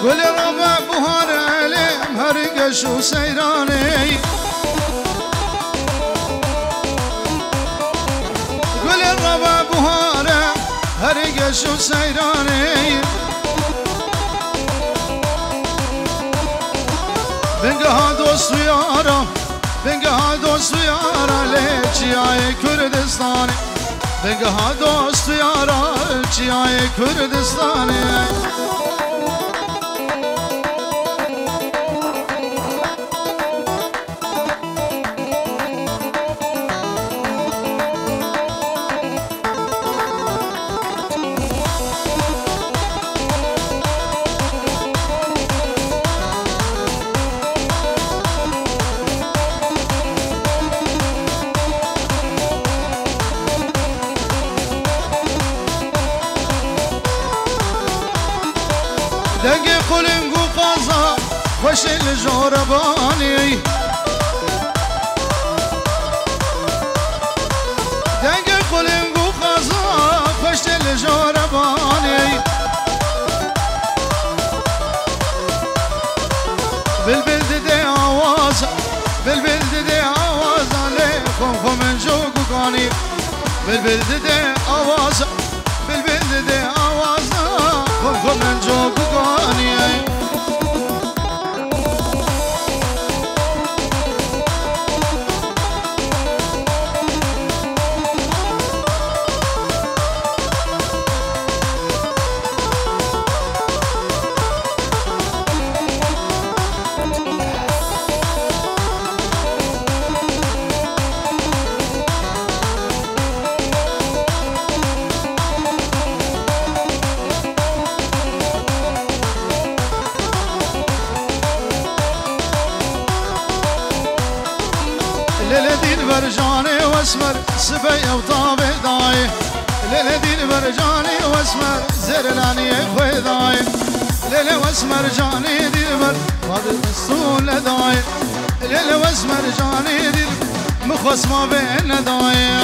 گل ربع بهار علم هرگش و سیرانی گل ربع بهار هرگش و سیرانی بنگه ها دوست و یارا بنگه ها دوست و یارا لیچیای کردستانی بنگه ها دوست و یارا لیچیای کردستانی دنگ قلنگ و قازا خوش الجوربانی دنگ قلنگ و قازا خوش الجوربانی بلبل ده آواز بلبل ده آواز علیکم خمن جوگو گانی بلبل ده آواز بلبل ده آواز خمن جوگو گانی برجاني واسمر سبي وطابع داي ليلة دين برجاني واسمر زرلاني خوي داي ليلة واسمر جاني دين بر فاضل السول داي ليلة واسمر جاني دين مخص ما بين داي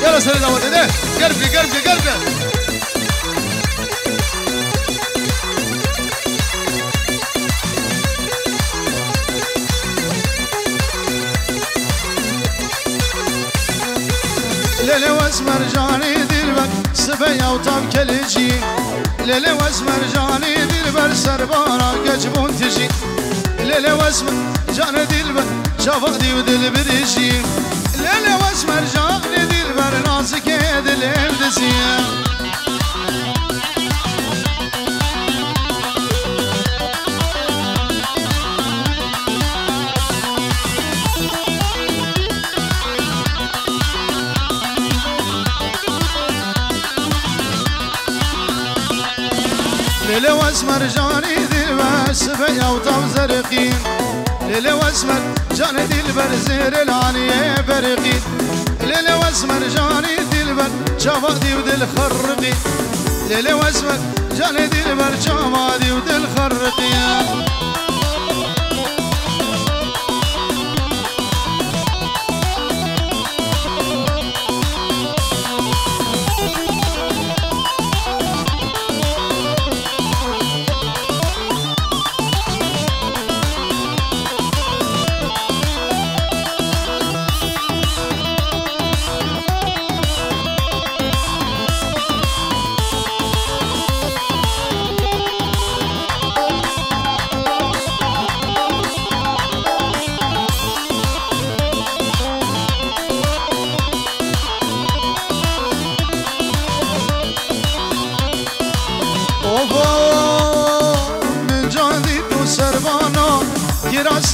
يلا سري داود ده قلبي قلبي قلبي ليلة واسمر جاني دلبر سبيا وطاب كلجي ليلة واسمر جاني دلبر سربارا قجبون تجي ليلة واسمر جاني دلبر شافقدي ودلبرجي ليلة واسمر جاني دلبر نازك دل الدسي ليلة واسمر جاني دلبر سبيا وطاب زرقين ليلة واسمر جاني دلبر زير العانية برقين ليلة واسمر جاني دلبر شافادي ودل خرقي ليلة واسمر جاني دلبر شافادي ودل خرقي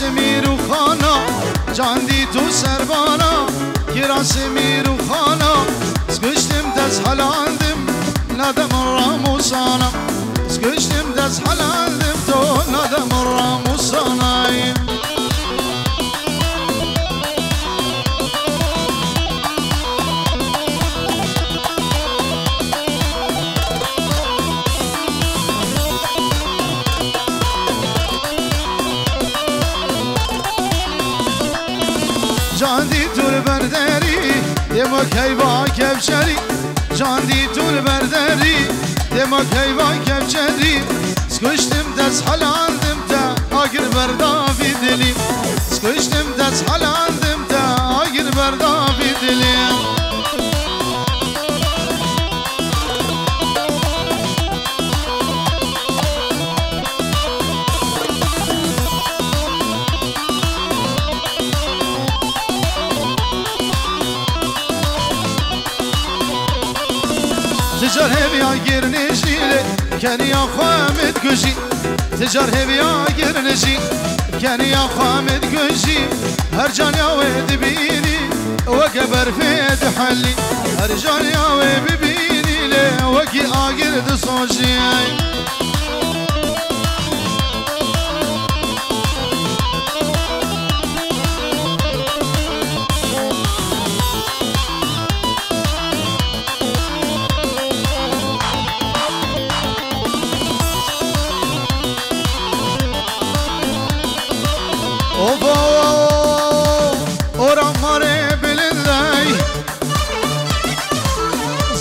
سمیر و خانا جاندی تو سربانا گرا سمیر و خانا سگشتم دست حلاندم ندم راموسانا سگشتم دست حلاندم تو ندم راموسانای جاندی تور برداری یه مکهی با کبشری جاندی تور برداری لما كيفا كبجدي سكشتم تسحل عندم تا آقر بردا في دلي سكشتم تسحل عندم تا آقر بردا في دلي تجار هبيا گرنشی کنیا خامد گوشی تجار هبيا گرنشی کنیا خامد گوشی هر جانیا و دبینی وكبر فيد حلي هر جانیا و ببینی له وکی آگر دسوشی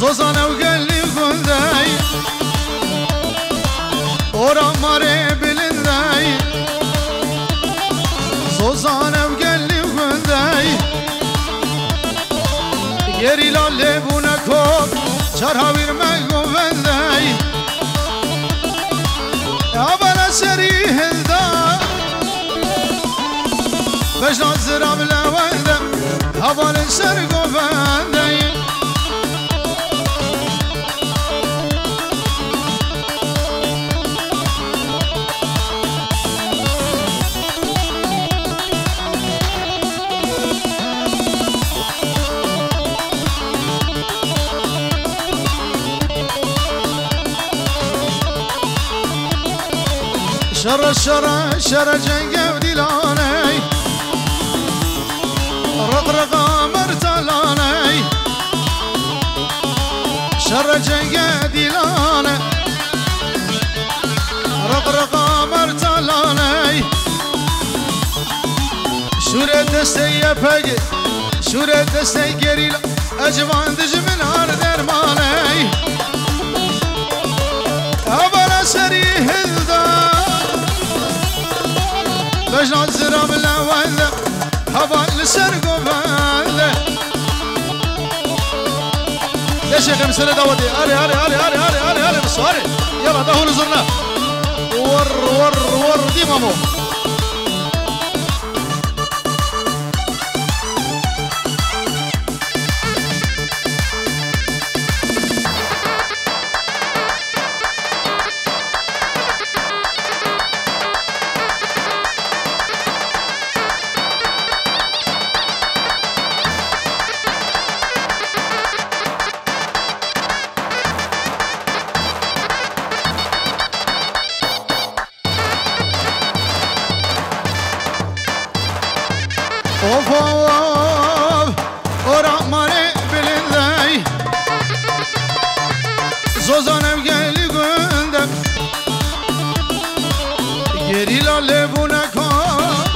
زوزانا وقلي قنداي ورا ماري بلنداي زوزانا وقلي قنداي يري لالي بونكو شرهاوير مايقو بنداي ابانا سري هلدا بجنا الزراب لا وندا ابانا سرقو بنداي شر جنگه و دیلانه رقرقا مرتلانه شر جنگه دیلانه رقرقا مرتلانه شوره دسته پگی شوره دسته گریلا اجوان دجمن هر درمانه ابالا سری هلدا بجنا الزراب الأول هبا لسرق وفال يا شيخ مسألة داودي أري بس أري يلا دهو نزرنا ور دي مامو زوزانم گلی گندم گری لاله بونکا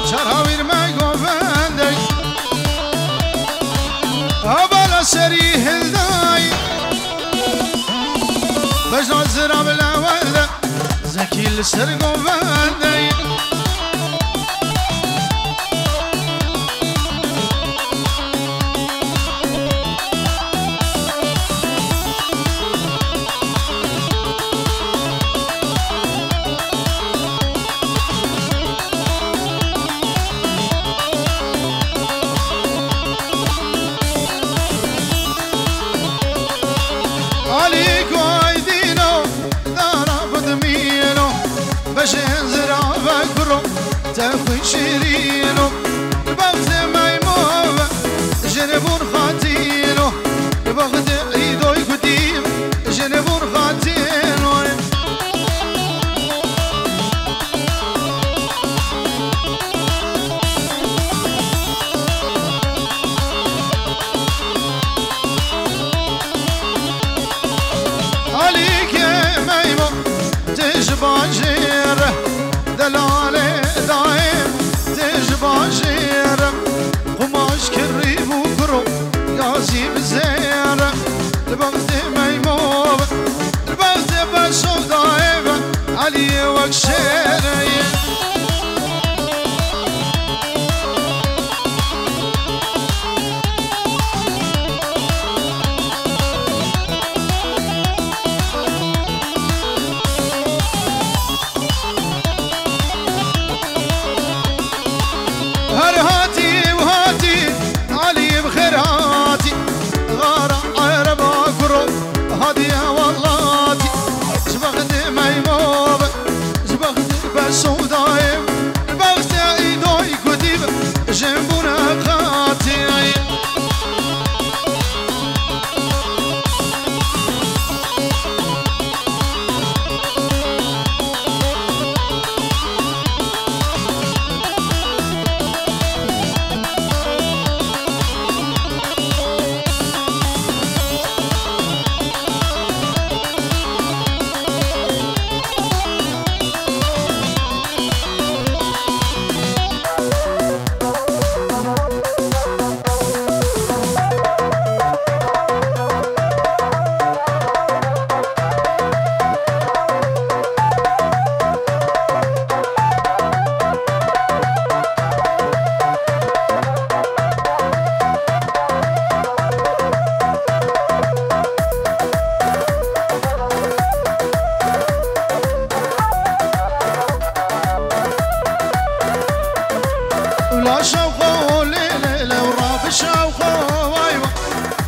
چرهاویر مگو بندی ابالا سری هلدای بجنا زراب الاول زکی لسرگو بندی تاخذ شيرينو البغز ميموه جنبون خاتينو البغز عيدو يقديم جنبون خاتينو عليك يا ميمو تجبع جيره دلالي دايم جبغتي ميموب جبغتي بسودايم البغتي ايدوي كتيب جنبنا قاتي لا شوخو ليلة وراب شوخو وايوا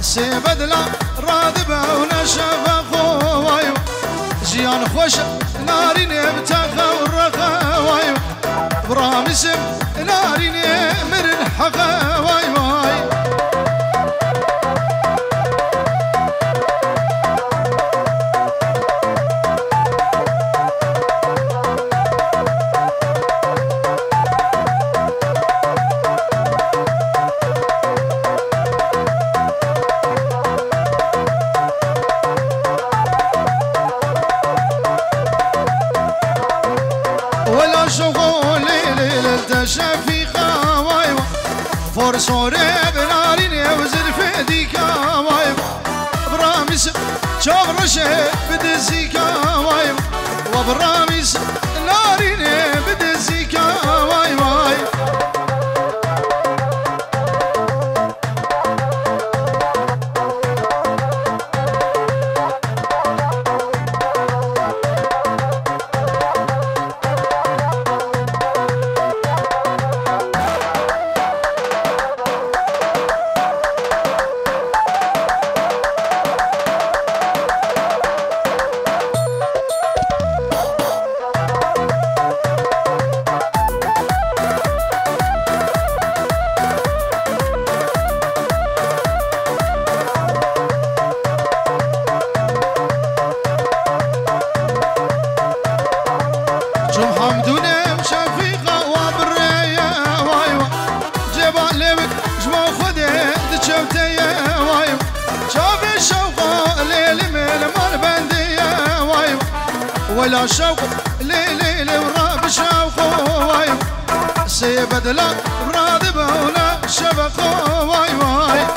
سيبدلا راذبة ونشفخو وايوا جيان خوش ناري نبتخا ورخا وايوا برامسم ناري نمر الحقا وايوا ولا شغول ليلة شفيقة وايوا فرصوري بناريني وزر في ديكا وايوا برامس شوف رشي بدزيكا وايوا وبرامس ناريني بدزيكا وايوا حمدونم شفيقة وبرية وايوا جبال لبك جمع خده دشوتية وايوا شوف الشوقة ليلي من مال بندية وايوا ولا شوق ليلي وراب شوقه وايوا سيبدلا راذبة ولا شبقه وايوا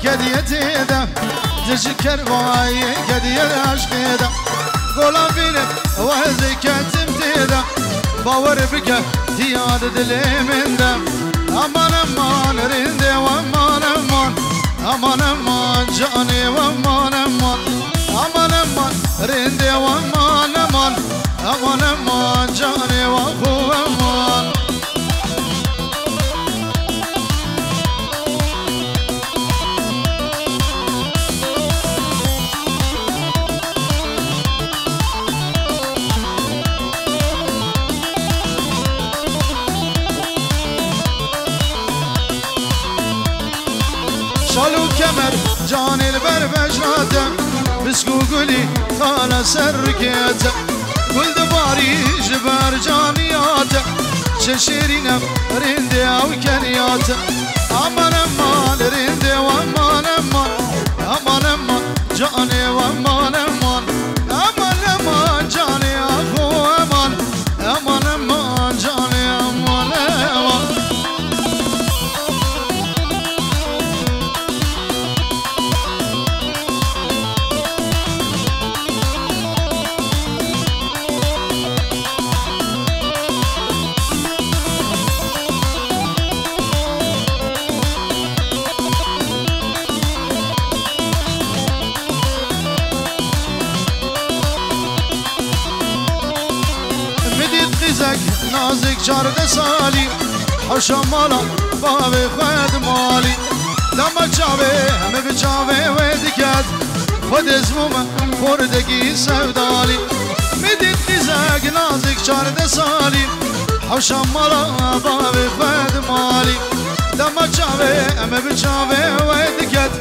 كديتي ده تشكر واي كدي عشقي ده قولا فيلم وهزي كتمتي ده باور بك دياد دلي من ده امان امان رندي وامان امان امان امان جاني وامان امان امان امان رندي وامان امان امان امان جاني واخو امان شالو كمر جان البربجراته بسكو قولي خاله سركيته قل دباري جبر جانياته ششيرينا رندي او كنياته امان امان رندي وامان امان امان امان جاني وامان امان امان امان جاني اخو امان امان امان دیزک نازک 14 سالی حوشا مالا بابی خود مالی دم چاوه همه به چاوه و دیکت خود ازموم خوردگی سودالی میدید دیزک نازک 14 سالی حوشا مالا بابی خود مالی دم چاوه همه به چاوه و دیکت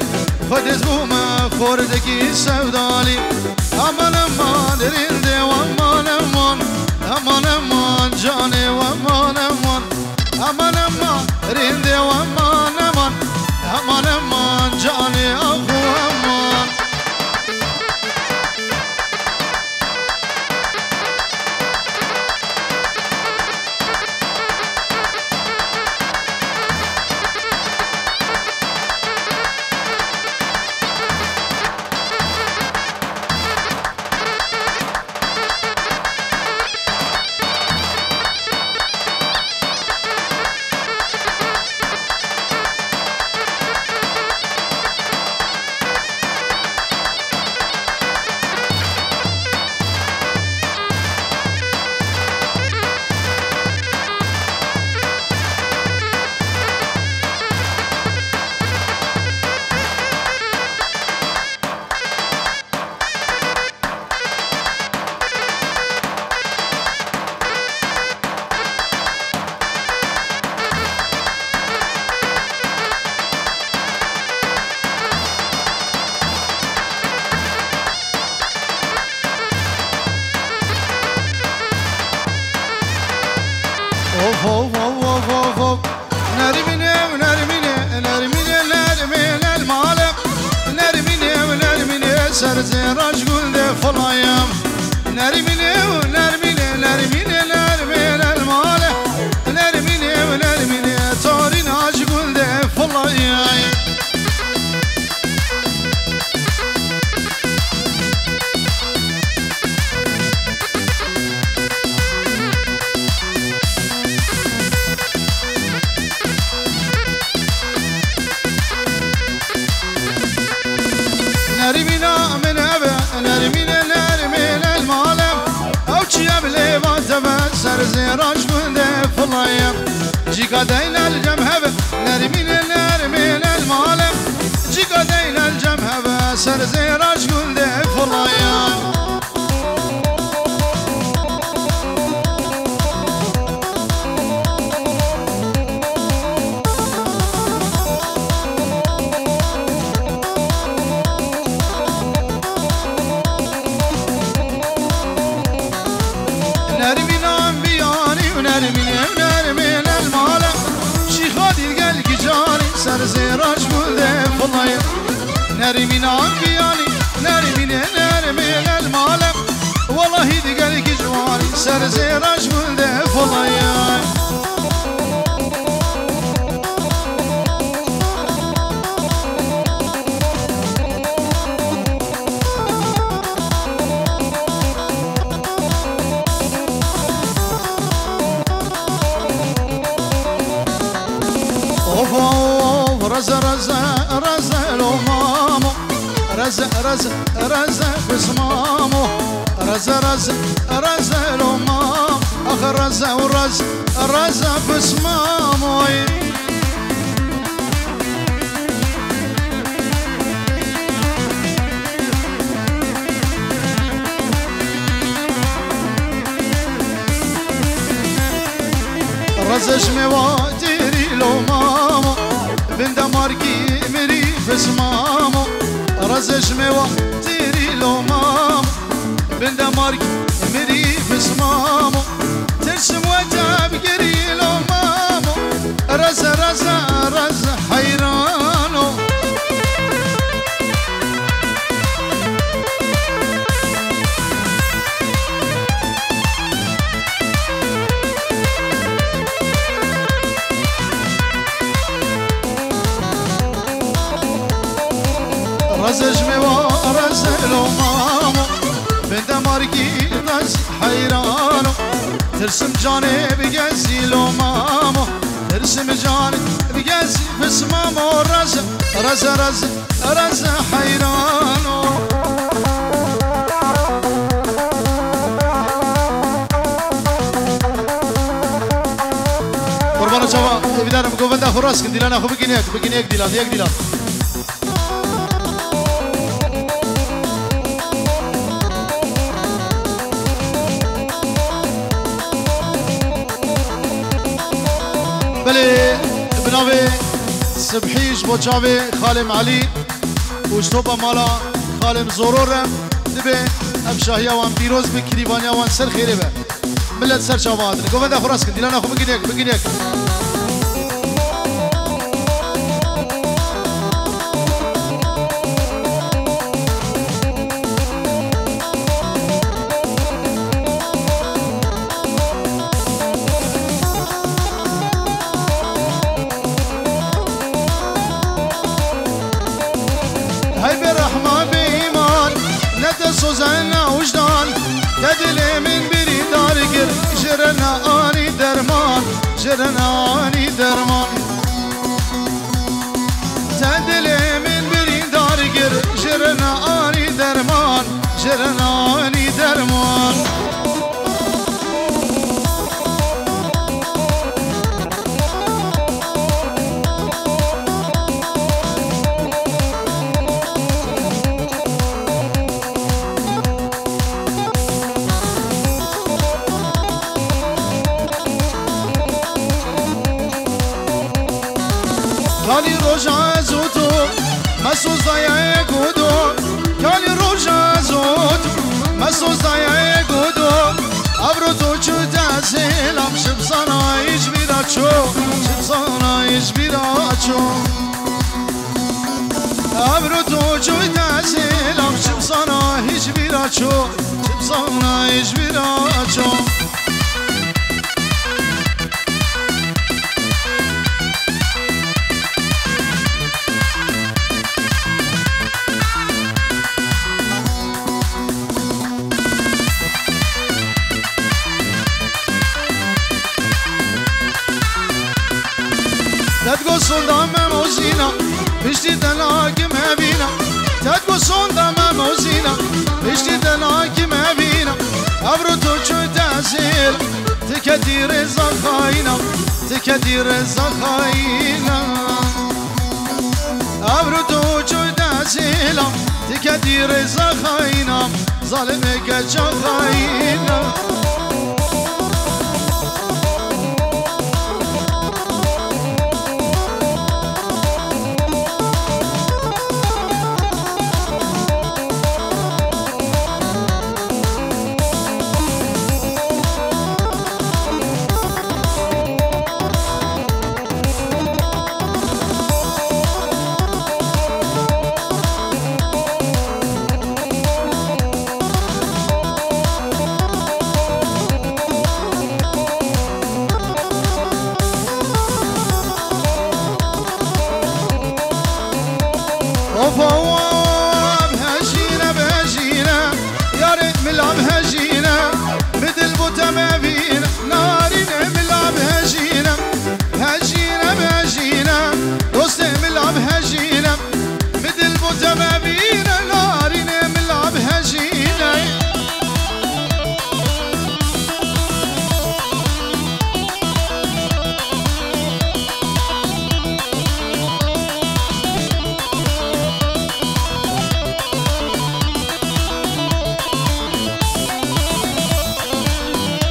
خود ازموم خوردگی سودالی امان امان رنده و امان امان امان امان جانه و امان امان امان امان رنده و امان امان امان امان جانه آخو امان سرزراج گل ده فلایم نرمینه و نرمینه نرمینه نرمینه الماله نرمینه و نرمینه تارین آج گل ده فلایم نرمینه من ابه نرمینه نرمینه المالم او چی ابله واتبه سرزراج بنده فلایم جیکا دین الجمهبه نرمینه نرمینه المالم جیکا دین الجمهبه سرزراج بنده فلایم سرزراج بوده فلایم نرمین آنبیانی نرمینه نرمین المالم والله دیگر کی جوانی سرزراج بوده فلایم رزا رزا رزا لو مامو رزا رزا رزا بسمامو رزا رزا رزا لو مام اخر رزا ورزا رزا بسمامو رزا شمواتيري لو مامو بند ماركي مري بسمامو رزش موا تيري لو مامو بند ماركي مري بسمامو ترسم وجاب قري لو مامو رزا رزا رزا حيرانو رزش موا رزلو مامو بنده مارگی دست حیرانو ترسم جانه بگزی لو مامو ترسم جانه بگزی بس مامو رزا رزا رزا رزا حیرانو بدارم قوة خراس كن ديلان أخو بكينيك ديلان بله بناوي سبحيش بوچاوي خالم علي وشتوبا مالا خالم زورورم دبي ابشاهيا وان بيروز بكريبانيا وان سر خيري به ملت سر شواد قوة خراس كن ديلان أخو بكينيك سوزنا وجدان تدلي من بري دارقر جرنا آني درمان تدلي من بري دارقر جرنا آني درمان كالي روجا زوتو مسوس ضايع قدو كالي روجا زوتو مسوس ضايع قدو أبرتو شو تاسيلام شبصانا يجبيراتشو أبرتو شو تاسيلام شبصانا يجبيراتشو تدقو صندام موزينا بشتي تلاك مبينا تدقو صندام موزينا بشتي تلاك مبينا أبرتو شو تأسيل تكدير زخاينا أبرتو شو تأسيل تكدير زخاينا ظالمك جخاينا وفوام هجينا يا ريت ملعب هجينا بدل بوتا ما فينا ناري ملعب هجينا دوستي ملعب هجينا بدل بوتا ما فينا ناري ملعب هجينا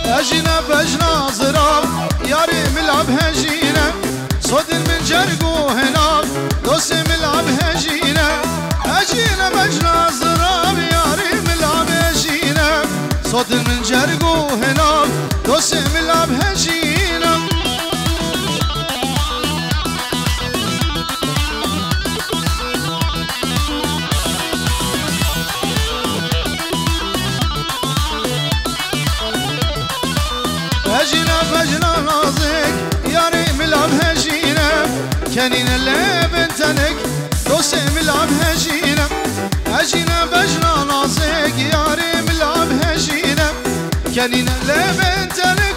هجينا بجنا زراب ياري ملعب هجينا صوت من جرقو هنا دوسي ملعب هجينا بجنا زراب ياري ملعب هجينا صوت من جرقو هنا دوسي ملعب هجينا هجينا نازك ياري ملعب هجينا كانين اللي بنتنك دوسي ملعب هجينا بجنا نازك ياري ملعب هجينا كانين اللي بنتنك